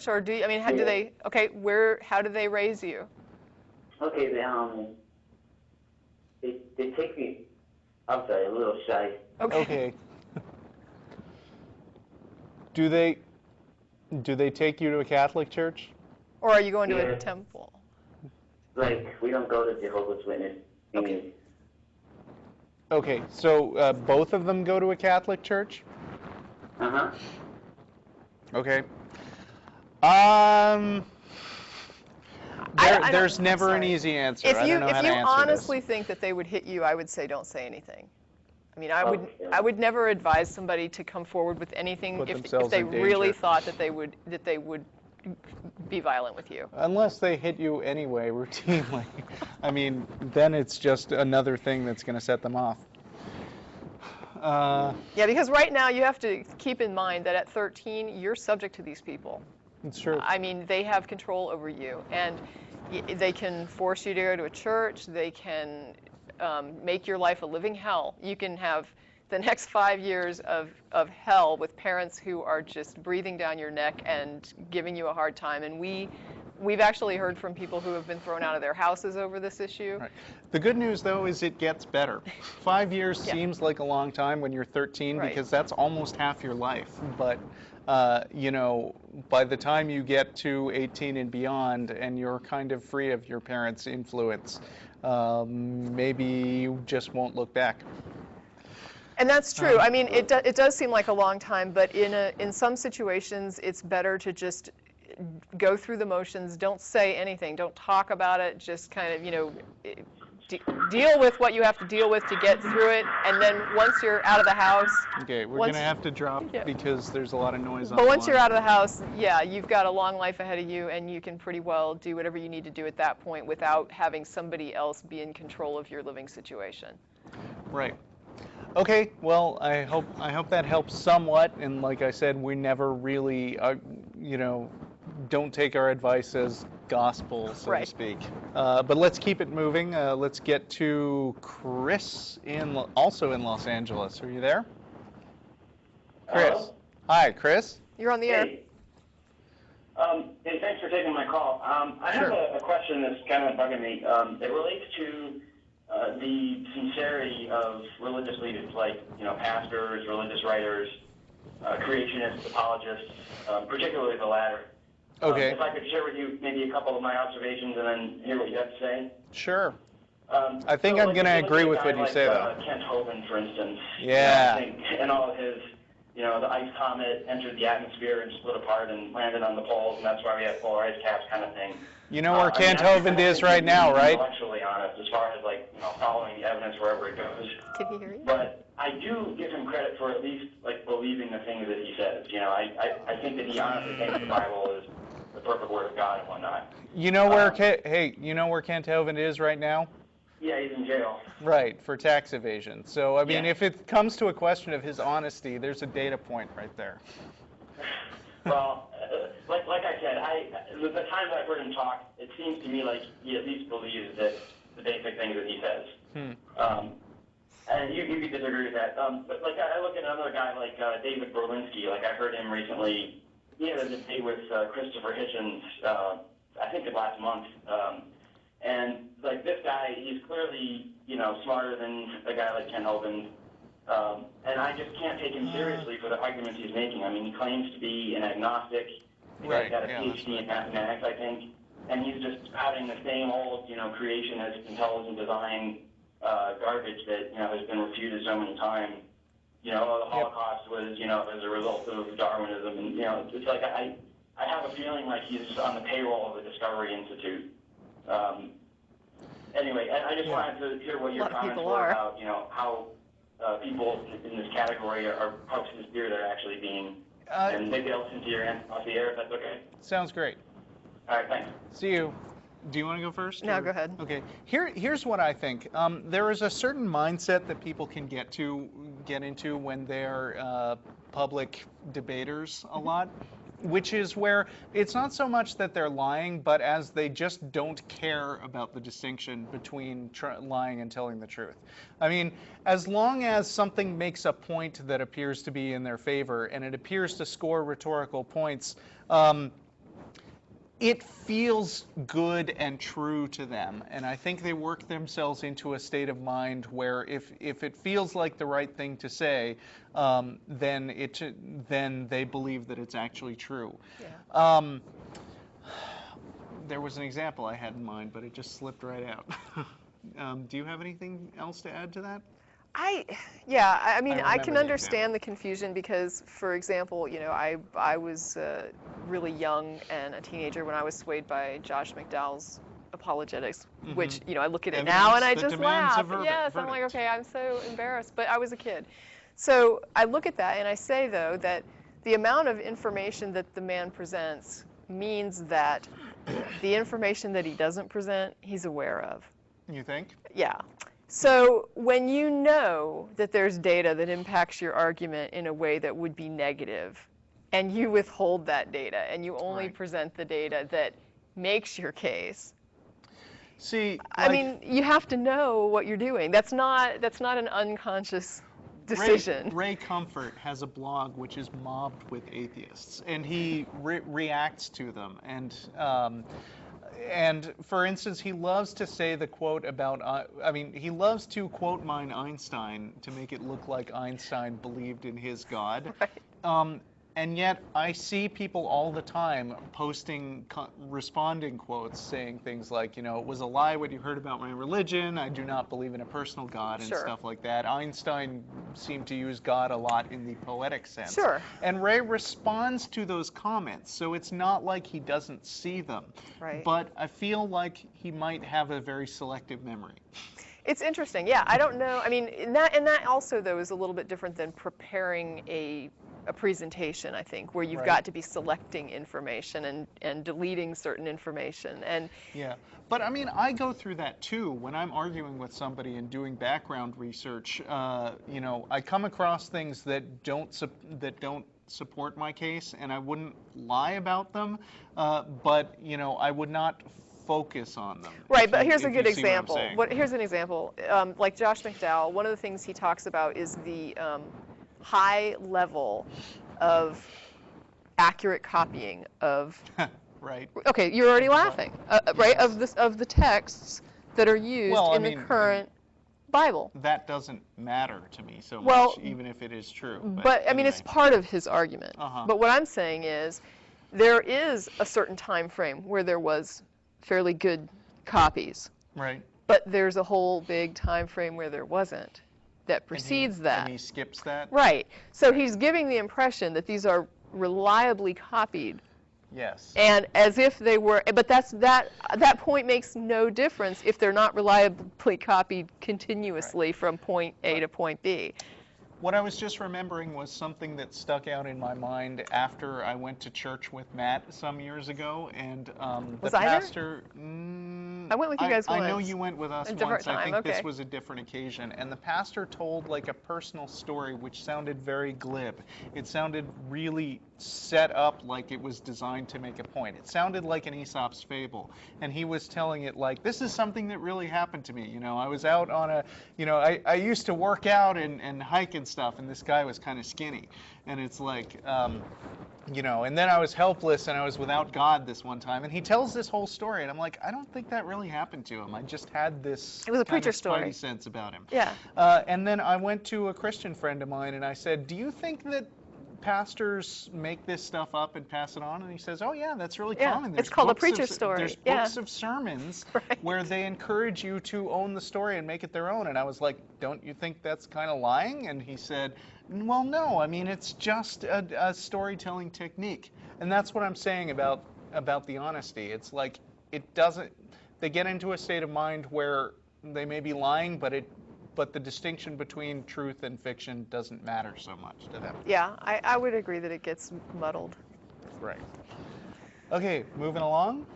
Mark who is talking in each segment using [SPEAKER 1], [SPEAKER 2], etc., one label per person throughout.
[SPEAKER 1] church, or do you, I mean, how do they? Okay, how do they raise you?
[SPEAKER 2] Okay, they take me. I'm sorry, a little shy.
[SPEAKER 3] Okay. Do they take you to a Catholic church?
[SPEAKER 1] Or are you going to a temple?
[SPEAKER 2] Like, we don't go to Jehovah's Witness.
[SPEAKER 1] Okay.
[SPEAKER 3] Okay, so both of them go to a Catholic church?
[SPEAKER 2] Uh-huh.
[SPEAKER 3] Okay. There's never an easy answer.
[SPEAKER 1] If
[SPEAKER 3] I don't know how to answer
[SPEAKER 1] this. If you honestly
[SPEAKER 3] this.
[SPEAKER 1] think that they would hit you, I would say don't say anything. I mean, I would never advise somebody to come forward with anything if they really thought that they would be violent with you.
[SPEAKER 3] Unless they hit you anyway, routinely. I mean, then it's just another thing that's going to set them off.
[SPEAKER 1] Yeah, because right now you have to keep in mind that at 13, you're subject to these people.
[SPEAKER 3] It's true.
[SPEAKER 1] I mean, they have control over you, and they can force you to go to a church. They can make your life a living hell. You can have the next 5 years of hell with parents who are just breathing down your neck and giving you a hard time. And we've actually heard from people who have been thrown out of their houses over this issue.
[SPEAKER 3] Right. The good news, though, is it gets better. 5 years seems like a long time when you're 13 because that's almost half your life. But, you know, by the time you get to 18 and beyond and you're kind of free of your parents' influence, maybe you just won't look back.
[SPEAKER 1] And that's true. I mean, it does seem like a long time, but in some situations, it's better to just go through the motions. Don't say anything. Don't talk about it. Just kind of, you know, deal with what you have to deal with to get through it. And then once you're out of the house.
[SPEAKER 3] Okay, we're going to have to drop because there's a lot of noise on
[SPEAKER 1] the line. But once you're out of the house, yeah, you've got a long life ahead of you, and you can pretty well do whatever you need to do at that point without having somebody else be in control of your living situation.
[SPEAKER 3] Right. Okay, well, I hope that helps somewhat. And like I said, we never really, you know, don't take our advice as gospel, so to speak. But let's keep it moving. Let's get to Chris, also in Los Angeles. Are you there? Chris.
[SPEAKER 2] Hello?
[SPEAKER 3] Hi, Chris.
[SPEAKER 1] You're on the air.
[SPEAKER 2] Hey, thanks for taking my call. I have a question that's kind of bugging me. It relates to the sincerity of religious leaders, like, you know, pastors, religious writers, creationists, apologists, particularly the latter.
[SPEAKER 3] Okay.
[SPEAKER 2] If I could share with you maybe a couple of my observations and then hear what you have to say.
[SPEAKER 3] Sure. I think I'm going to agree with what you say, though.
[SPEAKER 2] Kent Hovind, for instance.
[SPEAKER 3] Yeah.
[SPEAKER 2] You know, I think in all of his, you know, the ice comet entered the atmosphere and split apart and landed on the poles, and that's why we have polar ice caps kind of thing.
[SPEAKER 3] You know where Kent Hovind is right now, right?
[SPEAKER 2] Intellectually honest, as far as, like, you know, following the evidence wherever it goes.
[SPEAKER 1] Can he hear you?
[SPEAKER 2] But I do give him credit for at least, like, believing the things that he says. You know, I think that he honestly thinks the Bible is the perfect word of God and whatnot.
[SPEAKER 3] You know where you know where Kent Hovind is right now?
[SPEAKER 2] Yeah, he's in jail.
[SPEAKER 3] Right, for tax evasion. So, I mean, if it comes to a question of his honesty, there's a data point right there.
[SPEAKER 2] Well, like I said, the times I've heard him talk, it seems to me like he at least believes that the basic things that he says. And you could disagree with that. But like I look at another guy like David Berlinski. Like I heard him recently. He had a debate with Christopher Hitchens, I think last month. And like this guy, he's clearly, you know, smarter than a guy like Ken Hovind. And I just can't take him seriously for the arguments he's making. I mean, he claims to be an agnostic. He's got a PhD in mathematics, I think. And he's just spouting the same old, you know, creationist, intelligent design garbage that, you know, has been refuted so many times. You know, the Holocaust was, you know, as a result of Darwinism. And, you know, it's like I have a feeling like he's on the payroll of the Discovery Institute. Anyway, I just wanted to hear what your comments were about, you know, how people in this category are how sincere they're actually being. And maybe I'll listen to your answer off the air if that's okay.
[SPEAKER 3] Sounds great.
[SPEAKER 2] All right, thanks.
[SPEAKER 3] See you. Do you want to go first?
[SPEAKER 1] No, go ahead.
[SPEAKER 3] Okay. Here's what I think. There is a certain mindset that people can get into when they're public debaters a lot, which is where it's not so much that they're lying, but as they just don't care about the distinction between lying and telling the truth. I mean, as long as something makes a point that appears to be in their favor and it appears to score rhetorical points, it feels good and true to them, and I think they work themselves into a state of mind where if it feels like the right thing to say, then they believe that it's actually true.
[SPEAKER 1] Yeah.
[SPEAKER 3] There was an example I had in mind, but it just slipped right out. Do you have anything else to add to that?
[SPEAKER 1] I mean, I can
[SPEAKER 3] remember the
[SPEAKER 1] understand the confusion because, for example, I was really young and a teenager when I was swayed by Josh McDowell's apologetics, which, I look at it now and I just laugh. Yes, I'm like, okay, I'm so embarrassed, but I was a kid. So I look at that and I say, though, that the amount of information that the man presents means that the information that he doesn't present, he's aware of.
[SPEAKER 3] You think?
[SPEAKER 1] Yeah. So when you know that there's data that impacts your argument in a way that would be negative, and you withhold that data, and you only present the data that makes your case, I mean, you have to know what you're doing. That's not an unconscious decision.
[SPEAKER 3] Ray Comfort has a blog which is mobbed with atheists, and he reacts to them. And for instance, he loves to say the quote about, he loves to quote mine Einstein to make it look like Einstein believed in his God.
[SPEAKER 1] Right.
[SPEAKER 3] And yet I see people all the time posting responding quotes saying things like, it was a lie what you heard about my religion, I do not believe in a personal God, and stuff like that. Einstein seemed to use God a lot in the poetic sense.
[SPEAKER 1] Sure.
[SPEAKER 3] And Ray responds to those comments, so it's not like he doesn't see them.
[SPEAKER 1] Right.
[SPEAKER 3] But I feel like he might have a very selective memory.
[SPEAKER 1] It's interesting. Yeah, I don't know. I mean, and that also, though, is a little bit different than preparing a presentation, I think, where you've got to be selecting information and deleting certain information.
[SPEAKER 3] Yeah, but I mean, I go through that too when I'm arguing with somebody and doing background research. I come across things that don't support my case, and I wouldn't lie about them, but I would not focus on them.
[SPEAKER 1] Right, but here's a good example. Here's an example. Like Josh McDowell, one of the things he talks about is the high level of accurate copying of.
[SPEAKER 3] Right.
[SPEAKER 1] Okay, you're already laughing. Right, of the texts that are used in the current Bible.
[SPEAKER 3] That doesn't matter to me so much, even if it is true.
[SPEAKER 1] But I mean, it's part of his argument. But what I'm saying is, there is a certain time frame where there was fairly good copies.
[SPEAKER 3] Right.
[SPEAKER 1] But there's a whole big time frame where there wasn't that precedes that.
[SPEAKER 3] And he skips that?
[SPEAKER 1] Right. So he's giving the impression that these are reliably copied.
[SPEAKER 3] Yes.
[SPEAKER 1] And as if they were, but that point makes no difference if they're not reliably copied continuously from point A to point B.
[SPEAKER 3] What I was just remembering was something that stuck out in my mind after I went to church with Matt some years ago, and the pastor.
[SPEAKER 1] I went with you guys once.
[SPEAKER 3] I know you went with us once. I think this was a different occasion, and the pastor told like a personal story which sounded very glib. It sounded really set up like it was designed to make a point. It sounded like an Aesop's fable, and he was telling it like, this is something that really happened to me. I was out on a, I used to work out and hike and stuff, and this guy was kind of skinny, and it's like, and then I was helpless and I was without God this one time, and he tells this whole story, and I'm like, I don't think that really happened to him. I just had this
[SPEAKER 1] it was a preacher story
[SPEAKER 3] spidey sense about him.
[SPEAKER 1] Yeah.
[SPEAKER 3] And then I went to a Christian friend of mine and I said, do you think that pastors make this stuff up and pass it on? And he says, oh yeah, that's really common.
[SPEAKER 1] It's called a preacher story.
[SPEAKER 3] There's books of sermons where they encourage you to own the story and make it their own. And I was like, don't you think that's kind of lying? And he said, well, no, I mean, it's just a storytelling technique. And that's what I'm saying about the honesty. It's like, they get into a state of mind where they may be lying, but the distinction between truth and fiction doesn't matter so much to them.
[SPEAKER 1] Yeah, I would agree that it gets muddled.
[SPEAKER 3] Right. Okay, moving along.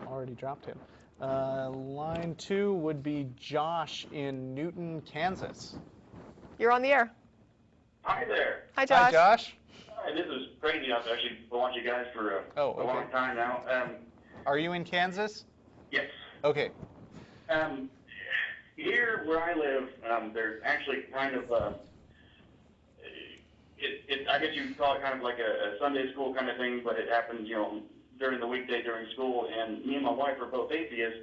[SPEAKER 3] Already dropped him. Line 2 would be Josh in Newton, Kansas.
[SPEAKER 1] You're on the air.
[SPEAKER 2] Hi there.
[SPEAKER 1] Hi, Josh.
[SPEAKER 3] Hi, Josh.
[SPEAKER 2] Hi, this is crazy. I've actually watched you guys for a long time now.
[SPEAKER 3] Are you in Kansas?
[SPEAKER 2] Yes.
[SPEAKER 3] Okay.
[SPEAKER 2] Here where I live, they're actually kind of I guess you'd call it kind of like a Sunday school kind of thing, but it happens, during the weekday during school. And me and my wife are both atheists,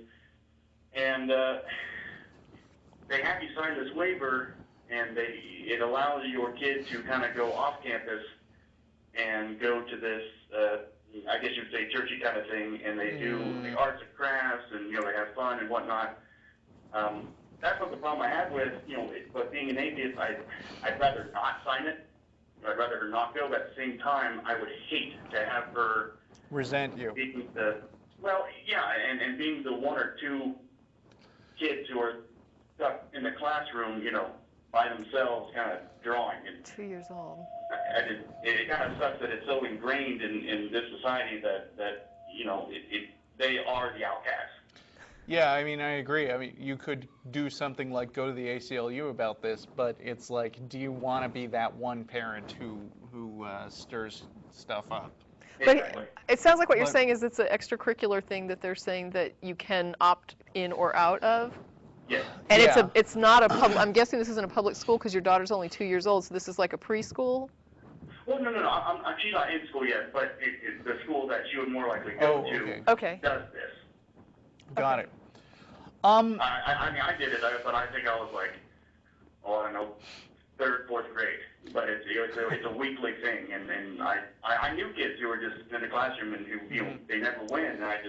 [SPEAKER 2] and they have you sign this waiver, and it allows your kid to kind of go off campus and go to this, I guess you'd say, churchy kind of thing, and they do the arts and crafts, and they have fun and whatnot. That's what the problem I have with, but being an atheist, I'd rather not sign it. I'd rather her not go, but at the same time, I would hate to have her
[SPEAKER 3] resent you.
[SPEAKER 2] Being and being the one or two kids who are stuck in the classroom, by themselves, kind of drawing. And
[SPEAKER 1] 2 years old.
[SPEAKER 2] It kind of sucks that it's so ingrained in this society that they are the outcasts.
[SPEAKER 3] Yeah, I mean, I agree. I mean, you could do something like go to the ACLU about this, but it's like, do you want to be that one parent who stirs stuff up?
[SPEAKER 1] But
[SPEAKER 2] Exactly.
[SPEAKER 1] it sounds like what you're saying is it's an extracurricular thing that they're saying that you can opt in or out of.
[SPEAKER 2] Yes.
[SPEAKER 1] And
[SPEAKER 3] Yeah.
[SPEAKER 1] it's not a public. I'm guessing this isn't a public school because your daughter's only 2 years old, so this is like a preschool.
[SPEAKER 2] Well, no. She's not in school yet, but the school that she would more likely go to
[SPEAKER 1] Okay.
[SPEAKER 2] does this.
[SPEAKER 3] Got it.
[SPEAKER 2] I mean, I did it, but I think I was like, I don't know, 3rd, 4th grade. But it's a weekly thing, and I knew kids who were just in the classroom and who they never win, and I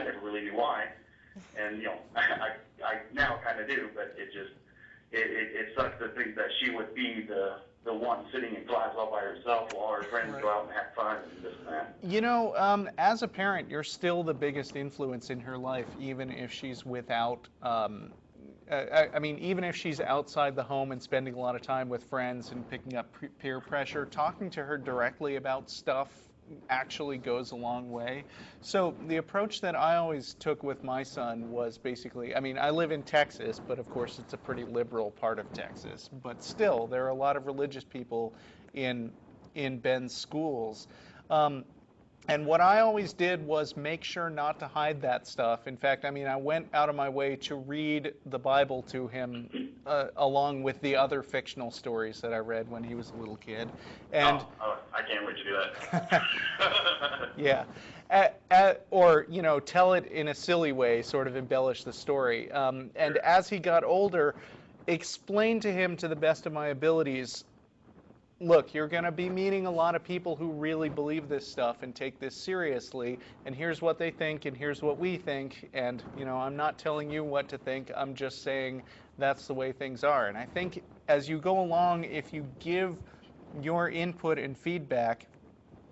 [SPEAKER 2] never really knew why, and I now kind of do, but it sucks to think that she would be the one sitting in class all by herself while her friends go out and have fun and this and that.
[SPEAKER 3] As a parent, you're still the biggest influence in her life, even if she's without, even if she's outside the home and spending a lot of time with friends and picking up peer pressure, talking to her directly about stuff actually goes a long way. So the approach that I always took with my son was basically, I live in Texas, but of course it's a pretty liberal part of Texas, but still there are a lot of religious people in Ben's schools. And what I always did was make sure not to hide that stuff. In fact, I went out of my way to read the Bible to him along with the other fictional stories that I read when he was a little kid. And
[SPEAKER 2] I can't wait to do that.
[SPEAKER 3] yeah. Or, tell it in a silly way, sort of embellish the story. And as he got older, explain to him to the best of my abilities, look, you're going to be meeting a lot of people who really believe this stuff and take this seriously, and here's what they think, and here's what we think, and, I'm not telling you what to think, I'm just saying that's the way things are. And I think as you go along, if you give your input and feedback,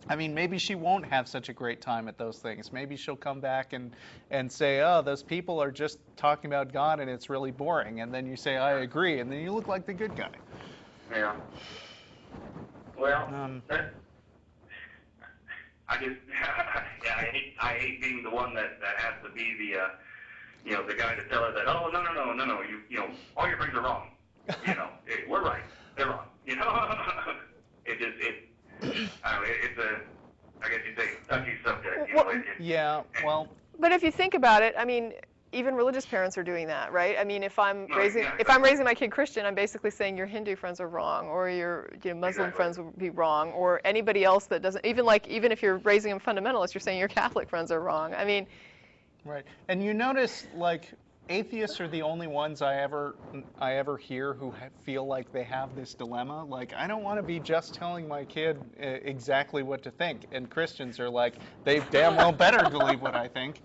[SPEAKER 3] maybe she won't have such a great time at those things. Maybe she'll come back and say, oh, those people are just talking about God and it's really boring. And then you say, I agree, and then you look like the good guy.
[SPEAKER 2] Yeah. Well, I just, I hate being the one that has to be the guy to tell her that, oh, no, you all your friends are wrong. We're right, they're wrong. It's I guess you'd say, touchy subject.
[SPEAKER 1] But if you think about it, even religious parents are doing that, right? If I'm raising my kid Christian, I'm basically saying your Hindu friends are wrong, or your Muslim friends would be wrong, or anybody else that doesn't. Even if you're raising them fundamentalist, you're saying your Catholic friends are wrong.
[SPEAKER 3] Right. And you notice, atheists are the only ones I ever hear who feel like they have this dilemma. Like, I don't want to be just telling my kid exactly what to think. And Christians are like, they damn well better believe what I think.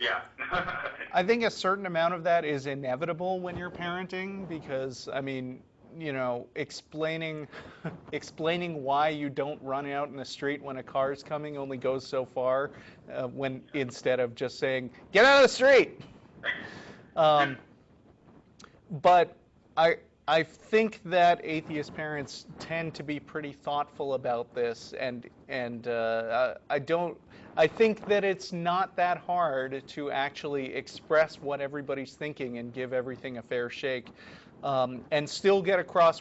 [SPEAKER 2] Yeah.
[SPEAKER 3] I think a certain amount of that is inevitable when you're parenting because, explaining why you don't run out in the street when a car's coming only goes so far when instead of just saying, get out of the street. But I think that atheist parents tend to be pretty thoughtful about this, and I think that it's not that hard to actually express what everybody's thinking and give everything a fair shake, and still get across